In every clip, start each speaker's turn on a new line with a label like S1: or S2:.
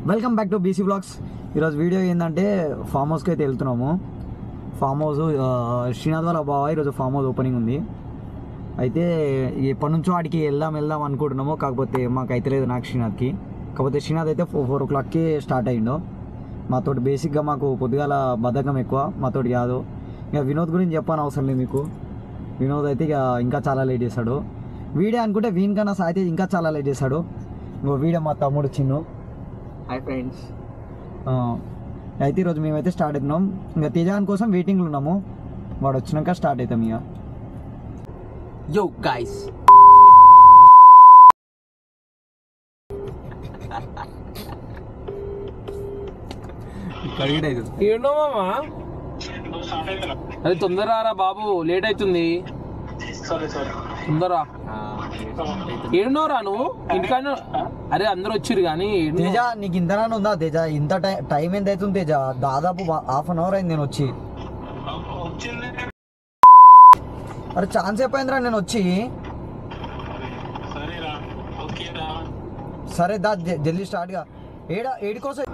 S1: Welcome back to BC blogs. ఈరోజు video ఏంటంటే farm హౌస్కి అయితే వెళ్తున్నాము. ఫామ్ హౌస్ శ్రీనాథ్ వాళ్ళ బావ ఈరోజు ఫామ్ హౌస్ ఓపెనింగ్ ఉంది. అయితే ఎప్పటి నుంచో వాడికి వెళ్దాం అనుకుంటున్నాము. కాకపోతే మాకు అయితే లేదు, నాకు శ్రీనాథ్కి. కాకపోతే శ్రీనాథ్ అయితే 4 o'clockకి స్టార్ట్ అయ్యిండు. మాతోటి బేసిక్గా మాకు పొద్దుగాల బద్ధకం ఎక్కువ, మాతోటి కాదు. ఇక వినోద్ గురించి చెప్పని అవసరం లేదు మీకు. వినోద్ అయితే ఇక ఇంకా చాలా లేట్ చేశాడు. వీడియో అనుకుంటే వీనికన్నా అయితే ఇంకా చాలా లేట్ చేశాడు. ఇంకో వీడియో మా తమ్ముడు చిన్ను.
S2: Hi friends.
S1: అయితే ఈరోజు మేమైతే స్టార్ట్ అవుతున్నాం. ఇంకా తేజాన్ కోసం వెయిటింగ్లో ఉన్నాము. వాడు వచ్చినాక స్టార్ట్ అవుతాం ఇక.
S2: యో గైస్,
S3: ఏంటో మామా, అది తొందరరా బాబు, లేట్ అవుతుంది. తొందరరా. ఏడున్నోరా నువ్వు ఇంటికాడ? అరే అందరు వచ్చిర్రు కానీ.
S1: తేజ నీకు ఇంతనా ఉందా తేజ? ఇంత టైం ఎంత అవుతుంది తేజ? దాదాపు 1/2 hour అయింది నేను వచ్చి. అరే ఛాన్స్ అయిపోయిందిరా నేను వచ్చి. సరే దా జల్దీ స్టార్ట్గా. ఏడి కోసం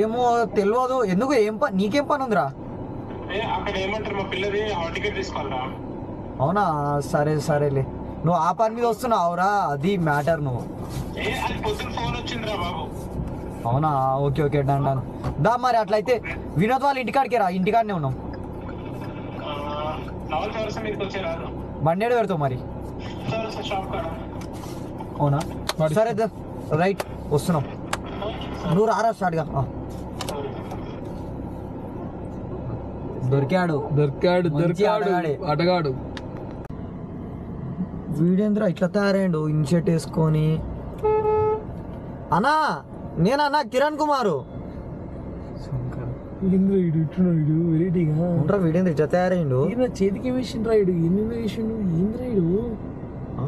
S1: ఏమో తెలియదు. ఎందుకు? నీకేం పని ఉందిరా? అవునా, సరేలే. నువ్వు ఆ పని మీద వస్తున్నావురా, అది మ్యాటర్. నువ్వు అవునా? ఓకే డన్ దా. మరి అట్లయితే వినోద్ వాళ్ళ ఇంటికాడికి రా. ఇంటికాడనే ఉన్నాం. బండేడు పెడతావు మరి. అవునా? సరే రైట్, వస్తున్నాం. నువ్వు రారా స్టార్ట్గా. దొరికాడు
S3: అటగాడు.
S1: వీడేంద్ర ఇట్లా తయారైండు, ఇన్షర్ట్ వేసుకొని. అన్నా నేనన్నా కిరణ్ కుమారు. వీడేంద్ర ఇట్లా తయారైండు.
S3: చేతికి వేసిండు రాయుడు. ఎన్ని వేసిండు? ఏంది రాయుడు?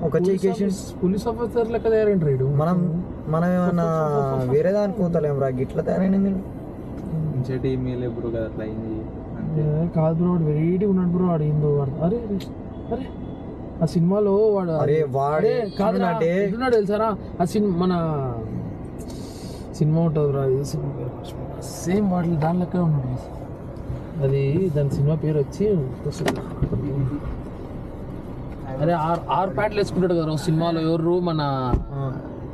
S1: ఒక చేసి
S3: పోలీస్ ఆఫీసర్ లెక్క తయారైండు రాయుడు.
S1: మనం ఏమన్నా వేరే దానికి పోతలేం రా, ఇట్లా తయారైంది.
S3: కాదు బ్రో, వాడు వెరైటీ ఉన్నాడు బ్రో. వాడు ఏందో అరే ఆ సినిమాలో వాడు కాదు ఉన్నాడు తెలుసారా? ఆ మన సినిమా ఉంటుంది రా, ఏ సినిమా పేరు సేమ్ వాటి దాని లెక్క ఉన్నాడు. అది దాని సినిమా పేరు వచ్చి అరే 6 ప్యాంట్లు వేసుకుంటాడు కదా సినిమాలో. ఎవరు? మన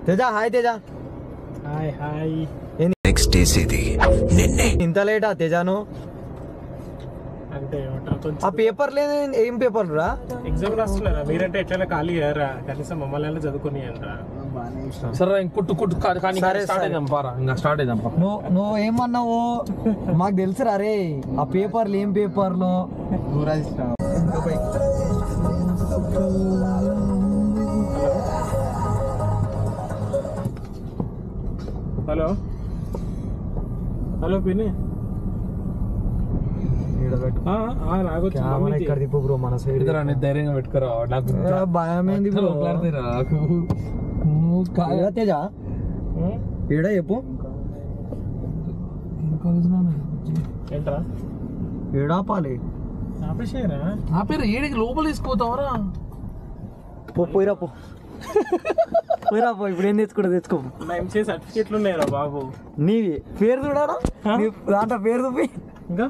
S1: Teja. Hi Teja.
S3: Hi.
S4: Next చేసేది నిన్నే.
S1: ఇంత లేటా తేజాను?
S3: అంటే
S1: ఆ పేపర్ లేదు. ఏం పేపర్ రా?
S3: ఎగ్జామ్ రాస్తున్నారా మీరంటే? ఎట్లా ఖాళీ అయ్యారా? కనీసం మమ్మల్ని చదువుకుని సరే కుట్టు కానీ స్టార్ట్ అయిదాం.
S1: నువ్వు ఏమన్నావు మాకు తెలుసురా రే. ఆ పేపర్లు ఏం పేపర్లు?
S3: హలో పిన్ని,
S1: బ్రో మన సైడ్
S3: ధైర్యంగా పెట్టుకోరా. నాకు
S1: భయమైంది తేజ. ఏడా చెప్పు.
S3: ఏంట్రా
S1: ఏడాపాలి?
S3: నా పేరు ఏడికి లోపల తీసుకుపోతావరా?
S1: పోయిరా పో. ఇప్పుడు ఏం తెచ్చుకో.
S3: ఎంసీ సర్టిఫికెట్లు ఉన్నాయిరా బాబు.
S1: నీవి పేరు చూడారా? దాంట్లో పేరు చూపి.
S3: ఇంకా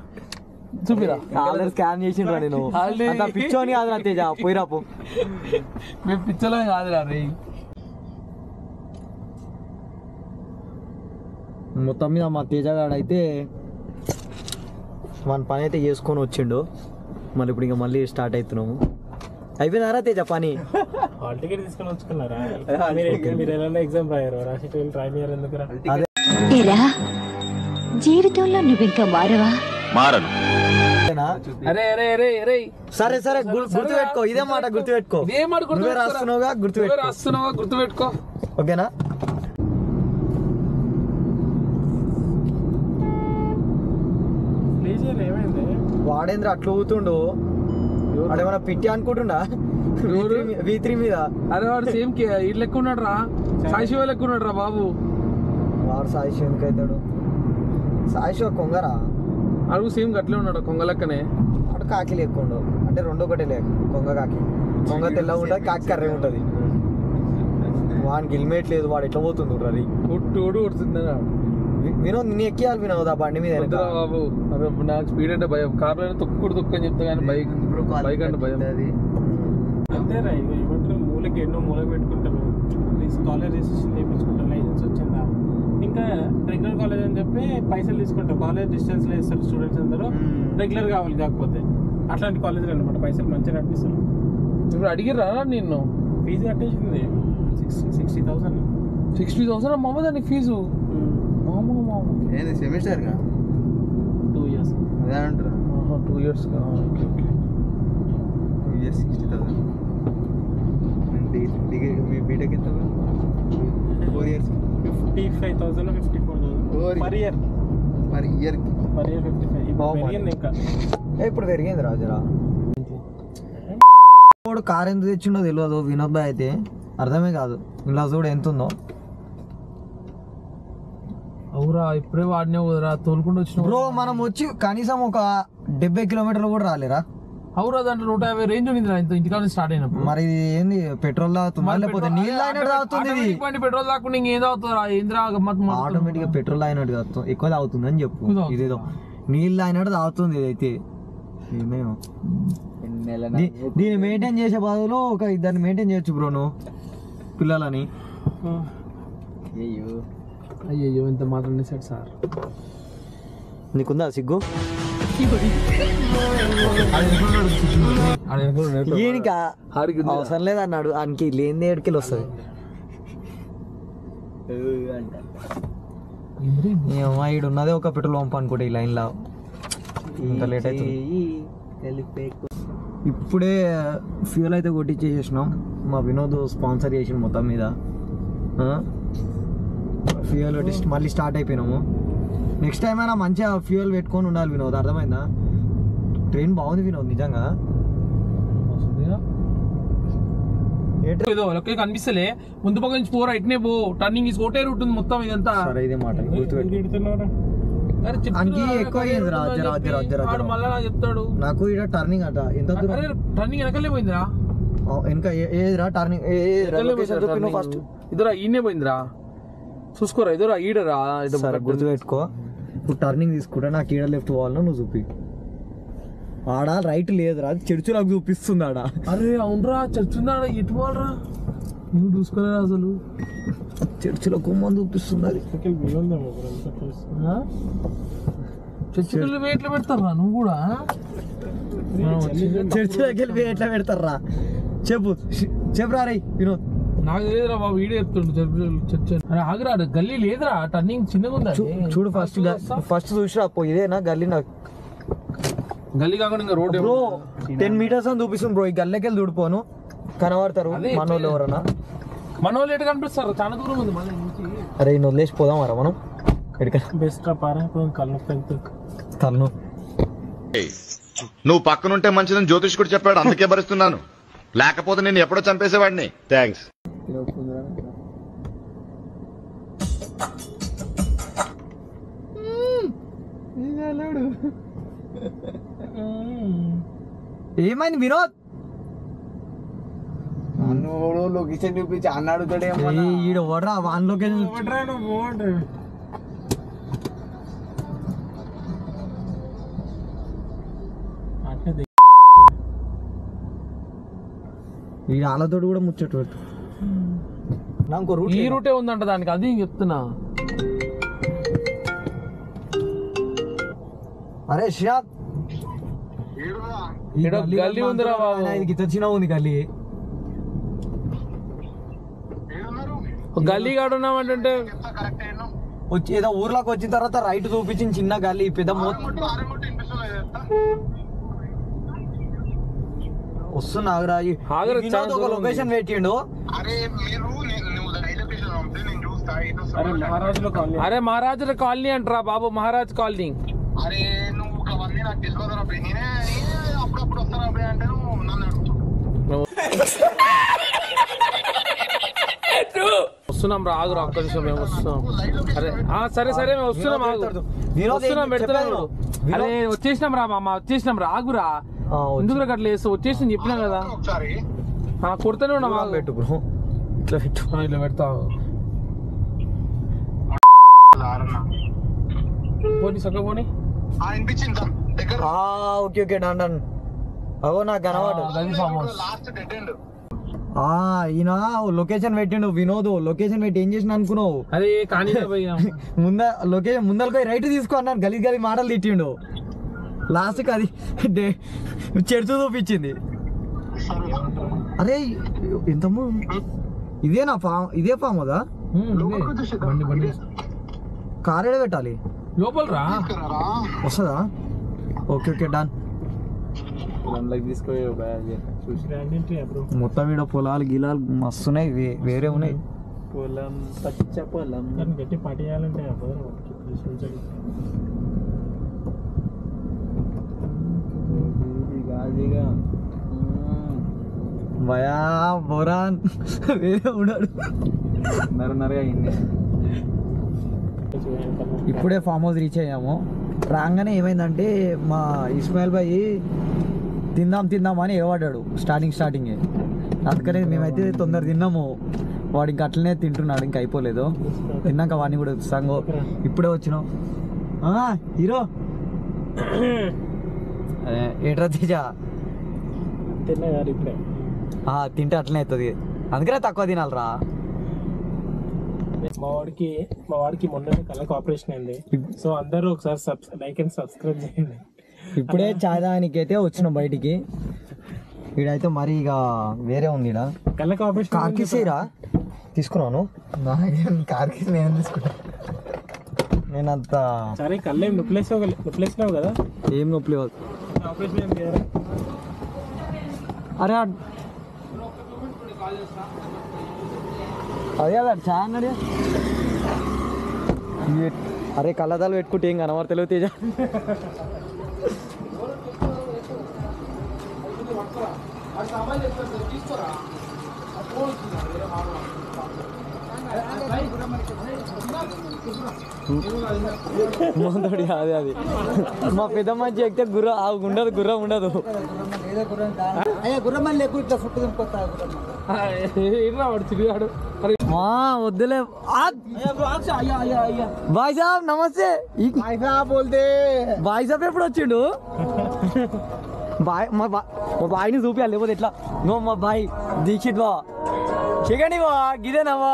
S3: చూపిరా.
S1: ఆల్రెడీ స్కాన్ చేసిండ్రా నేను. అంత పిచ్చోని కాదురా తేజ, పోయిరా పో.
S3: మేము పిచ్చోని కాదురా రే.
S1: మొత్తం మీద మా తేజగాడు అయితే మన పని అయితే చేసుకొని వచ్చిండు. మళ్ళీ ఇప్పుడు ఇంకా మళ్ళీ స్టార్ట్ అవుతున్నాము. అయిపోయిందారా తేజ పని?
S3: హాల్ టికెట్ తీసుకొని వచ్చుకున్నారా? మీరు ఎలా ఎగ్జామ్ రాయారు? రాసి రాయనియారు ఎందుకురా?
S5: జీవితంలో నువ్వు ఇంకా మారవా?
S4: మారను.
S3: అరే
S1: సరే గుర్తుపెట్టుకో. ఇదే మాట గుర్తుపెట్టుకో. రాస్తున్నావుగా
S3: గుర్తుపెట్టుకో.
S1: ఓకేనా? వాడేంద్ర అట్లా ఊతుండు. వాడేమన్నా పిట్టి అనుకుంటుండా V3 మీద?
S3: అరే వాడు సేమ్ ఇటు లెక్క ఉన్నాడు రా, సాయిశివ లెక్క ఉన్నాడు రా బాబు.
S1: వాడు సాయిశివ ఎందుకు అవుతాడు? సాయిశివ కొంగరా?
S3: అడుగు సేమ్ గట్లే ఉన్నాడు, కొంగ లెక్కనే.
S1: వాడు కాకి లేకుండు. అంటే 2 ఒకటే లేక కొంగ కాకి. కొంగ తెల్లగా ఉంటుంది, కాకి కర్రే ఉంటుంది. వానికి హెల్మెట్ లేదు, వాడు ఎట్లా పోతుంది రవి
S3: కొట్టుడు కొడుతుందా
S1: వినోద్ నిన్ను ఎక్కియాలి వినోద్ ఆ బండి మీద వెనక.
S3: బాబు అరే నాకు స్పీడ్ అంటే భయం, కార్లో అయినా తొక్కని చెప్తా కానీ బైక్ అంటే భయం.
S6: అంతేరా ఇక ఏమంటారు మూలకి ఎన్నో మూల పెట్టుకుంటారు, కాలేజ్ రిజిస్ట్రేషన్ చేయించుకుంటారు, లైసెన్స్ వచ్చిందా, ఇంకా రెగ్యులర్ కాలేజ్ అని చెప్పి పైసలు తీసుకుంటారు. కాలేజ్ డిస్టెన్స్లో వేస్తారు స్టూడెంట్స్ అందరూ, రెగ్యులర్ కావాలి కాకపోతే అట్లాంటి కాలేజీలు అనమాట. పైసలు మంచిగా నడిపిస్తారు.
S3: ఇప్పుడు అడిగిర్రా నిన్ను?
S6: ఫీజు కట్టేసింది 60,000.
S3: 60,000 అమ్మ దానికి ఫీజు?
S2: ఏంది సెమిస్టర్ గా
S6: 2 years.
S2: అదే అంటారా
S3: 2 years. Okay okay.
S2: 2 years 60,000. Degree మీ బీటెక్ ఎంత 4 years
S6: 55,000 54,000 per year.
S2: per year
S6: Per year 55. ఇప్పుడు పెరిగింది ఇంకా.
S1: ఇప్పుడు పెరిగింది రాజరా. వాడు కార్ ఎంత తెచ్చిండో తెలియదు వినోద్ భాయ్ అయితే, అర్థమే కాదు. ఇలా చూడు ఎంత ఉందో.
S3: అవురా ఇప్పుడే వాడినే కుదరా తోలుకుంటూ వచ్చిన
S1: బ్రో మనం వచ్చి కనీసం ఒక 70 కిలోమీటర్లు కూడా రాలేరా?
S3: అవురా దాంట్లో 150 రేంజ్ ఉంది ఇంటికాడ స్టార్ట్ అయినప్పుడు.
S1: మరి ఇది ఏంది పెట్రోల్ తాగుతుందా లేకపోతే నీళ్ళు అయినట్టు తాగుతుంది? ఇది
S3: పెట్రోల్ తాకుండా ఇంకేం తాగుతారా? ఏంద్రా
S1: ఆటోమేటిక్ గా పెట్రోల్ అయినట్టు తాగుతుంది, ఎక్కువ తాగుతుంది అని చెప్పు. ఇదేదో నీళ్ళు అయినట్టు తాగుతుంది ఇదైతే. ఏమేమో దీన్ని మెయింటైన్ చేసే బదులు ఒక ఇద్దరిని మెయింటైన్ చేయొచ్చు బ్రో నువ్వు పిల్లలని.
S3: అయ్యో ఎంత మాత్రం సార్ సార్
S1: నీకుందా సిగ్గు? ఈయనక అవసరం లేదన్నాడు, ఆయనకి లేని ఏడుకెళ్ళి వస్తుంది. ఈడు ఉన్నదే ఒక పెట్రోల్ పంప్ అనుకుంటే ఈ లైన్లో. ఇంత లేట్ అవుతుంది. ఇప్పుడే ఫ్యూయల్ అయితే కొట్టించేసేసినాం. మా వినోద్ స్పాన్సర్ చేసిన మొత్తం మీద ఫ్యూయల్ పెట్టి మళ్ళీ స్టార్ట్ అయిపోయినాము. నెక్స్ట్ టైం అయినా మంచిగా ఫ్యూయల్ పెట్టుకొని ఉండాలి వినోద్, అర్థమైందా? ట్రైన్ బాగుంది వినోద్ నిజంగా.
S3: కనిపిస్తలే ముందు పక్క నుంచి పోరా, ఇట్నే పో, టర్నింగ్ ఇస్ ఒకటే రూట్ ఉంది మొత్తం ఇదంతా.
S1: సరే ఇదే మాట ఎక్కువ అయ్యింది రా.
S3: మళ్ళా చెప్తాడు
S1: నాకు ఇక్కడ టర్నింగ్ అట ఎంత
S3: టర్నింగ్ వెనకలే పోయిందిరా.
S1: వెనక ఏదిరా టర్నింగ్ ఫస్ట్
S3: ఇద్దరా ఈయనే పోయిందిరా, చూసుకోరా ఇద్దరా ఈడరా.
S1: గుర్తుపెట్టుకో, ఇప్పుడు టర్నింగ్ తీసుకుంటే నాకు ఈడ లెఫ్ట్ పోవాలను నువ్వు చూపి. ఆడ రైట్ లేదురా, చర్చు నాకు చూపిస్తుంది ఆడ.
S3: అరే అవునరా చర్చుందా, ఎటు పోవాలరా నువ్వు చూసుకోలేరా అసలు?
S1: చర్చిలో కుమ్మని చూపిస్తుంది అది.
S3: చర్చిలో ఎట్లా పెడతారా నువ్వు కూడా?
S1: చర్చిలోకి వెళ్ళి ఎట్లా పెడతారా చెప్పురా రే వినోద్.
S3: నాకు లేదురా బాబు, వీడియో చెప్తుండు చర్చ. అరే ఆగరా, గల్లీ లేదురా, టర్నింగ్ చిన్నగా ఉందా?
S1: చూడు ఫస్ట్ చూసిరా పో, ఇదేనా గల్లీ? నాకు
S3: గల్లీ కాకుండా ఇంకా రోడ్
S1: బ్రో 10 meters అని చూపిస్తుంది బ్రో. ఈ గల్లీకి వెళ్ళి చూడిపోను కనబడతారు మనోళ్ళు ఎవరన్నా.
S3: మనోళ్ళు ఎటు కనిపిస్తారు? చాలా దూరం ఉంది మన నుంచి.
S1: అరే ఇన్ని వదిలేసి పోదామరా మనం ఎక్కడికైనా?
S6: బెస్ట్
S1: తను
S4: నువ్వు పక్కనుంటే మంచిదని జ్యోతిష్కుడు చెప్పాడు, అందుకే భరిస్తున్నాను. లేకపోతే నేను ఎప్పుడో చంపేసేవాడిని. థ్యాంక్స్.
S1: ఏమైంది వినోద్?
S2: లొకేషన్ చూపించి అన్న అడుగుతాడేమో.
S1: ఈడ ఓడరా వాన్ లొకేషన్. ఈ వాళ్ళతోటి కూడా ముచ్చట పెట్టు.
S3: ఈ రూటే ఉందంట దానికి, అది చెప్తున్నా.
S1: అరే శ్రీనాథ్
S3: గల్లీ ఉందిరా బాబు,
S1: ఇది చిన్న ఉంది గల్లీ.
S3: గల్లీ కాడు ఉన్నామంటే
S1: వచ్చి ఏదో ఊర్లోకి వచ్చిన తర్వాత రైట్ చూపించింది చిన్న గల్లీ, పెద్ద వస్తున్నా ఒక లొకేషన్ పెట్టిండు.
S3: అరే మహారాజుల కాలనీ అంటారా బాబు, మహారాజ్ కాలనీ. వస్తున్నాం రా, ఆగురా ఒక్క నిమిషం, మేము వస్తున్నాం. అరే సరే సరే మేము వస్తున్నాం, వస్తున్నాం పెడుతున్నాం. అరే వచ్చేసినాం రా మామ, వచ్చేసినాం రా, ఆగురా. ఎందుకు అట్లా వేస్తావు? వచ్చేసి చెప్పినాం కదా, కొడుతూనే ఉన్నాం.
S1: పెట్టు బ్రో, ఇట్లా పెట్టు.
S3: ఇట్లా పెడతా పోనీ సక్క పోనీ.
S1: Okay okay done done. అగో నాకు కనవాడు ఈయన లొకేషన్ పెట్టిండు వినోద్. లొకేషన్ పెట్టి ఏం చేసిన అనుకున్నావు?
S3: అదే కానీ
S1: లొకేషన్ ముందరకు రైట్ తీసుకో అన్నాను. గలీజ్ గలీజ్ మాటలు తిట్టిండు. లాస్ట్కి అది చెడుచు చూపించింది. అరే ఎంత ఇదేనా ఇదే ఫామ్ కదా?
S3: బండి బండి
S1: కార్ ఏడ పెట్టాలి?
S3: లోపల రా
S1: వస్తుందా? Okay okay done. మొత్తం వీడ పొలాలు గిలాలు మస్తున్నాయి, వేరే ఉన్నాయి.
S2: పొలం పచ్చ పొలం
S6: గట్టి పట్టేయాలంటే
S1: భయా బోరాన్ వేరే ఉన్నాడు.
S2: నరనరగా అయింది.
S1: ఇప్పుడే ఫామ్ హౌస్ రీచ్ అయ్యాము. రాగానే ఏమైందంటే మా ఇస్మాయిల్ భాయ్ తిందాం అని ఏవాడాడు స్టార్టింగే. అందుకనే మేమైతే తొందర తిన్నాము. వాడు ఇంకా అట్లనే తింటున్నాడు, ఇంకా అయిపోలేదు. తిన్నాక వాడిని కూడా వస్తాంగో. ఇప్పుడే వచ్చినాం. హీరో ఏట్రా తేజ
S6: తిన్నా గారు ఇప్పుడే.
S1: తింటే అట్లనే అవుతుంది, అందుకనే తక్కువ తినాలరా.
S6: మా వాడికి మొన్న కళ్ళకి ఆపరేషన్ అయింది. సో అందరూ ఒకసారి లైక్ అండ్ సబ్స్క్రైబ్ చేయండి.
S1: ఇప్పుడే చాయ్ తాగడానికి అయితే వచ్చినాం బయటికి. ఈడైతే మరి ఇక వేరే ఉంది. ఈడ
S6: కళ్ళకి ఆపరేషన్
S1: కార్కిసీరా తీసుకున్నాను. కార్కిస్ నేను తీసుకుంటా. నేను అంత
S6: సరే కళ్ళు ఏం నొప్పిలేసినావు కదా?
S1: ఏం నొప్పి లేదు.
S6: ఆపరేషన్ ఏం చేయరా?
S1: అరే అదే అదే చాయ్ అన్నాడు. అరే కళ్ళదాలు పెట్టుకుంటే ఏం కనబడతలేవు తేజ. మొదటి అదే అది మా పెద్ద మంచి ఎక్కితే గుర్రం ఉండదు. వద్దులే బాయ్ సాబ్ నమస్తే. బాయ్ సాబ్ ఎప్పుడు వచ్చిండు? మా బాయ్ని చూపించాలి, లేకపోతే ఎట్లా? మా బాయ్ దీక్షిత్ బా చెగండి బా గిదేనావా?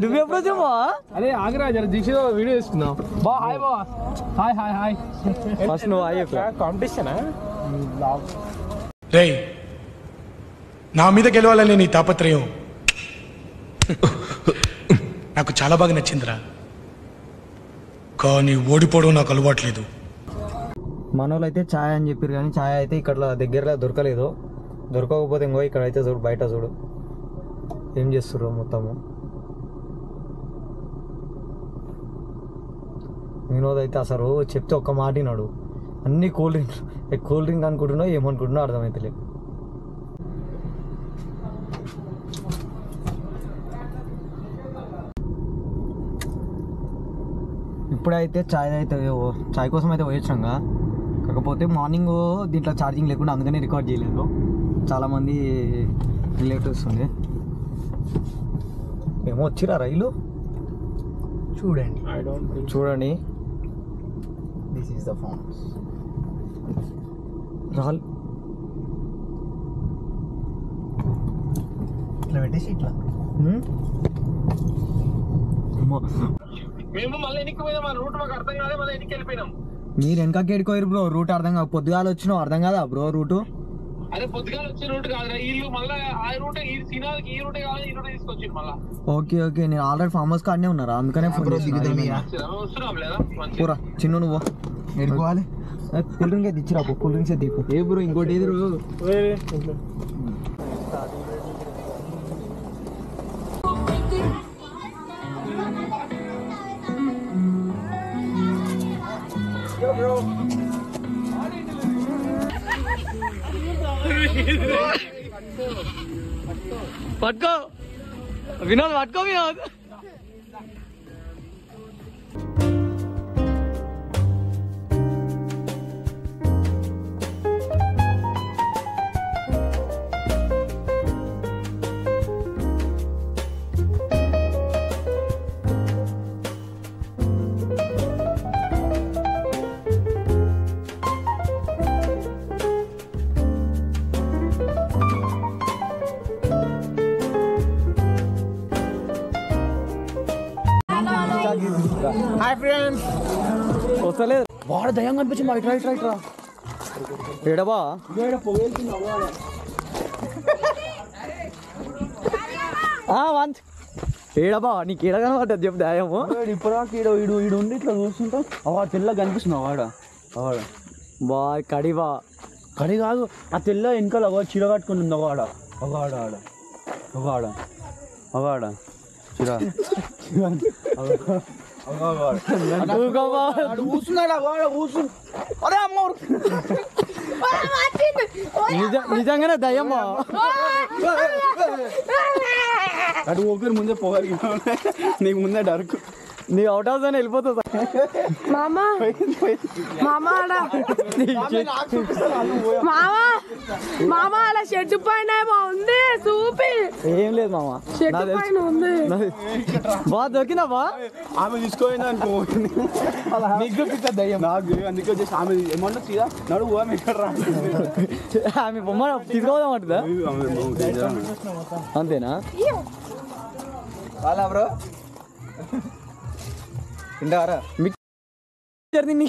S1: నువ్వు ఎప్పుడు వచ్చావా?
S3: అరే ఆగరా జర దీక్ష వీడియో తీసుకుందాం. బా హాయ్ బా. Hi hi hi.
S1: ఫస్ట్ నువ్వు హాయ్
S6: కాంపిటీషనా?
S7: రేయ్ నా మీద గెలవాలని నీ తాపత్రయం నాకు చాలా బాగా నచ్చిందిరా. కానీ ఓడిపోవడం నాకు అలవాట్లేదు.
S1: మనోళ్ళు అయితే ఛాయ్ అని చెప్పారు, కానీ ఛాయ్ అయితే ఇక్కడ దగ్గరలో దొరకలేదు. దొరకకపోతే ఇంకో ఇక్కడ అయితే చూడు, బయట చూడు ఏం చేస్తుర్రు మొత్తము. వినోద్ అయితే అసలు చెప్తే ఒక్క మాట విన్నాడు. అన్ని కూల్ డ్రింక్ అనుకుంటున్నావు, ఏమనుకుంటున్నావు అర్థమైతే లేదు. ఇప్పుడైతే చాయ్ కోసం అయితే పోయొచ్చాంగా. కాకపోతే మార్నింగ్ దీంట్లో ఛార్జింగ్ లేకుండా అందుకనే రికార్డ్ చేయలేదు. చాలామంది రిలేటివ్స్ ఉంది. ఏమో వచ్చిరా రైలు చూడండి.
S2: This is the farms.
S1: రాల్
S2: ఇట్లా పెట్టేసి ఇట్లా
S6: మేము మళ్ళీ ఎన్నికి పోయినాం. ఆ రూట్ మాకు అర్థం కాదే, మళ్ళీ ఎన్నికి వెళ్ళిపోయినాం.
S1: మీరు వెనకకి ఎడుకోరు బ్రో, రూట్ అర్థం కాదు. పొద్దుగాల వచ్చినావు అర్థం కాదా బ్రో రూటు?
S6: అదే పొద్దుగాల వచ్చే రూట్ కాదురా వీళ్ళు, మళ్ళీ ఆ రూట్ ఈ సినిమాకి ఈ రూటే కావాలి, ఈ రూటే తీసుకొచ్చింది మళ్ళీ.
S1: ఓకే నేను ఆల్రెడీ ఫామ్ హౌస్ కాడనే ఉన్నారా, అందుకనే ఫోన్
S6: వస్తున్నాం లేదా
S1: పూరా చిన్న నువ్వు
S2: ఎడుకోవాలి.
S1: కూల్ డ్రింక్ అయితే ఇచ్చిరా, కూల్ డ్రింక్స్ అయితే దీపు.
S2: ఏ బ్రో ఇంకోటి ఏది బ్రో?
S1: పట్టుకో వినోద్, పట్టుకో వినోద్.
S3: Hi friends.
S1: వస్తలేదు వాడు దయ్యం కనిపించింది ఇట్రా ఇట్రా ఇట్రా ఏడబా వంచ్ ఏడబా నీకు ఏడ కనబడ్డది చెప్పు దయ్యము
S2: ఇప్పుడు ఈడు ఉండి ఇట్లా చూస్తుంటా వాడు తెల్ల కనిపిస్తున్నావు వాడ
S1: బా కడివా
S2: కడి కాదు ఆ తెల్ల వెనకాల ఒక చీర కట్టుకుని ఉంది ఒకవాడ చీర
S1: నిజంగానే దయ్యమ్మా
S2: అటు ఊపిరి ముందే పోగలిగి నీకు ముందే డరుకు
S1: నీ అవుట్ హౌస్ అని వెళ్ళిపోతుంది
S8: మామా మామా మామా అలా షెడ్ పైన బాగుంది చూపి
S1: ఏం లేదు మామ
S8: షెడ్ పైన ఉంది
S1: బా దొరికినా బా
S2: ఆమె తీసుకోయింది అనుకో నీకు చూపిస్తా దయ్యం నాకు అందుకే వచ్చేసి ఆమె ఏమన్నా సీదా నడువు ఆమె ఇక్కడ రా
S1: ఆమె బొమ్మ తీసుకోదాం అంటుందా అంతేనా
S2: అలా బ్రో తింటారా
S1: జరిగింది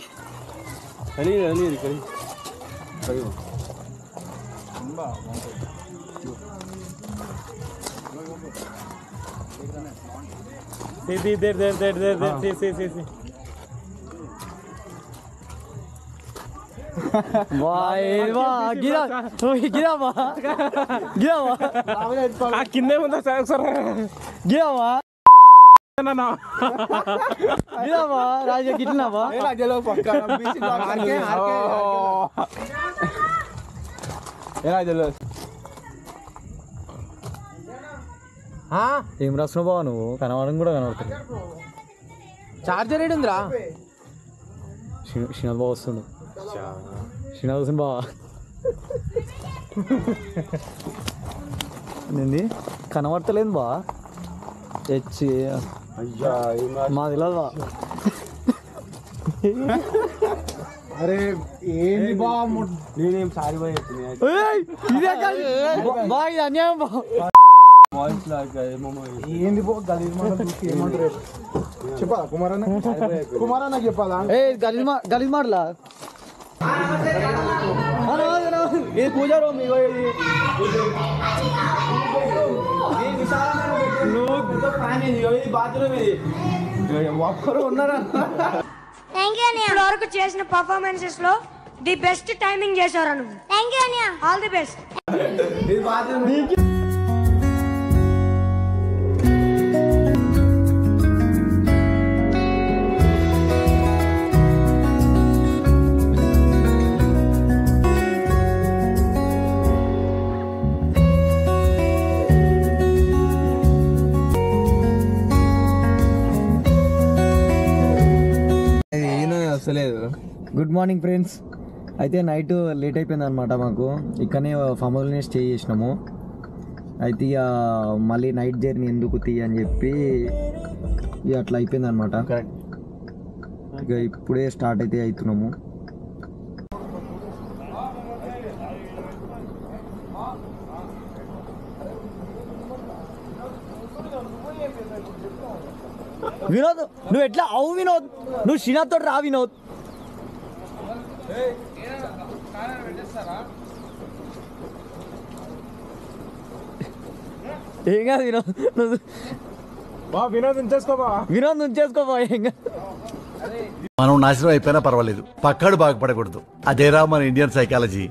S6: కిందే ఉందా సార్ ఒకసారి
S1: రాజా గిట్లినావా ఏం రాస్తున్నావు బావ నువ్వు కనబడడం కూడా కనబడుతుంది
S3: చార్జర్ ఏడు ఉందిరా
S1: శ్రీనాథ్ బావ వస్తుండు శ్రీనాథ్ వస్తుంది బావా ఏంది కనబడతలేదు బా తెచ్చి మా తెలియదు బా
S2: అరే ఏంది బా నేనేం సారీ బాయ్
S1: బా ఇది అన్యాయం బా
S2: ఏంది బో ఏమంటారు చెప్పాలా కుమారన్న చెప్పాలా
S1: ఏ గలీజ్ మాటలా ఇది పూజ రూమ్
S8: ఇప్పటి వరకు చేసిన పర్ఫార్మెన్సెస్ లో ది బెస్ట్ టైమింగ్ చేశారు నువ్వు. థ్యాంక్ యూ అన్నయ్య. All the best.
S1: Good morning friends. అయితే నైట్ లేట్ అయిపోయింది అనమాట మాకు. ఇక్కడనే ఫామ్ హౌస్లోనే స్టే చేసినాము. అయితే ఇక మళ్ళీ నైట్ జర్నీ ఎందుకు అని చెప్పి ఇక అట్లా అయిపోయింది అనమాట. ఇక ఇప్పుడే స్టార్ట్ అయితే అవుతున్నాము. వినోద్ నువ్వు ఎట్లా అవు వినోద్, నువ్వు శ్రీనాథ్ తోటి రా వినోద్. ఏం కాదు వినోద్,
S6: వినోదం చేసుకోబా
S1: వినోద్ ఉంచేసుకోబా. ఏం కాదు,
S9: మనం నాశనం అయిపోయినా పర్వాలేదు, పక్కాడు బాగుపడకూడదు. అదేరా మన ఇండియన్ సైకాలజీ.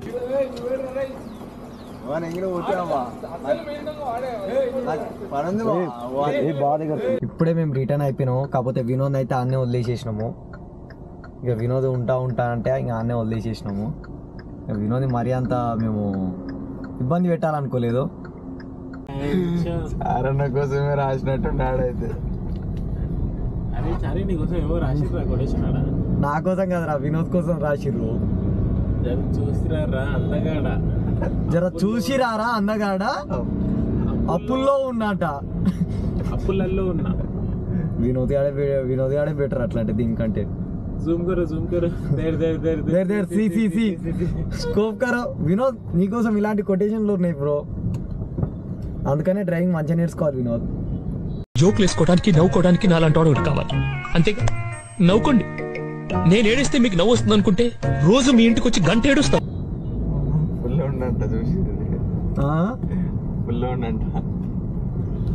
S1: ఇప్పుడే మేము రిటర్న్ అయిపోయినాము. కాకపోతే వినోద్ అయితే ఆన్నే వదిలేసేసినాము. ఇక వినోద్ ఉంటా అంటే ఇంకా ఆన్నే వదిలేసేసినాము. ఇక వినోద్ మరీ అంత మేము ఇబ్బంది పెట్టాలనుకోలేదు.
S2: అరన్న కోసమే రాసినట్టు నాడైతే
S6: అరే చారీ నీకోసం ఏమో రాసిర్రా కొట్టేసినాడా?
S1: నా కోసం కదరా, వినోద్ కోసం రాసిర్రు.
S6: చూసిరారా అందగాడ,
S1: జర చూసిరారా అందగాడ, అప్పుల్లో ఉన్నట.
S6: అప్పులలో ఉన్నా.
S1: వినోద్ గాడే బెటర్ అట్లాంటి దీనికంటే.
S6: జూమ్ కరో
S1: స్కోప్ కరో. వినోద్ నీకోసం ఇలాంటి కొటేషన్లు ఉన్నాయి బ్రో, అందుకనే డ్రైవింగ్ మంచిగా నేర్చుకోవాలి వినోద్.
S10: జోకులు వేసుకోవడానికి నవ్వుకోవడానికి నాలాంటి వాడు ఒకటి కావాలి అంతేగా నవ్వుకోండి నేను ఏడిస్తే మీకు నవ్వు వస్తుంది అనుకుంటే రోజు మీ ఇంటికి వచ్చి గంట ఏడుస్తాం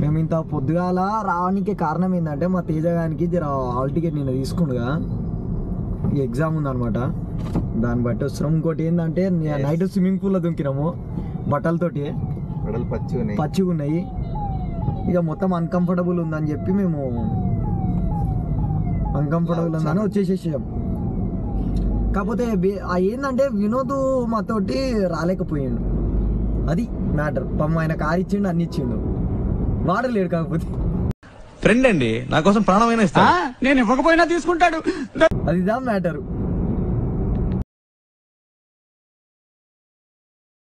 S1: మేము ఇంత పొద్దుగాల రావడానికి కారణం ఏంటంటే మా తేజ గారికి హాల్ టికెట్ నిన్న తీసుకుండగా ఈ ఎగ్జామ్ ఉందన్నమాట, దాన్ని బట్టి వస్తున్నాం. ఇంకోటి ఏంటంటే నైట్ స్విమ్మింగ్ పూల్లో దుంకినాము బట్టలతోటి, పచ్చిగా ఉన్నాయి. ఇక మొత్తం అన్కంఫర్టబుల్ ఉందని చెప్పి మేము అన్కంఫర్టబుల్ ఉందని వచ్చేసేసాం. కాకపోతే ఏంటంటే వినోద్ మాతోటి రాలేకపోయాడు, అది మ్యాటర్. పాపం ఆయన కారు ఇచ్చిండు, అన్ని ఇచ్చిండు, వాడలేడు. కాకపోతే
S2: ఫ్రెండ్ అండి, నా కోసం ప్రాణమైనా ఇస్తా,
S1: నేను ఇవ్వకపోయినా తీసుకుంటాడు, అదిదా మ్యాటర్.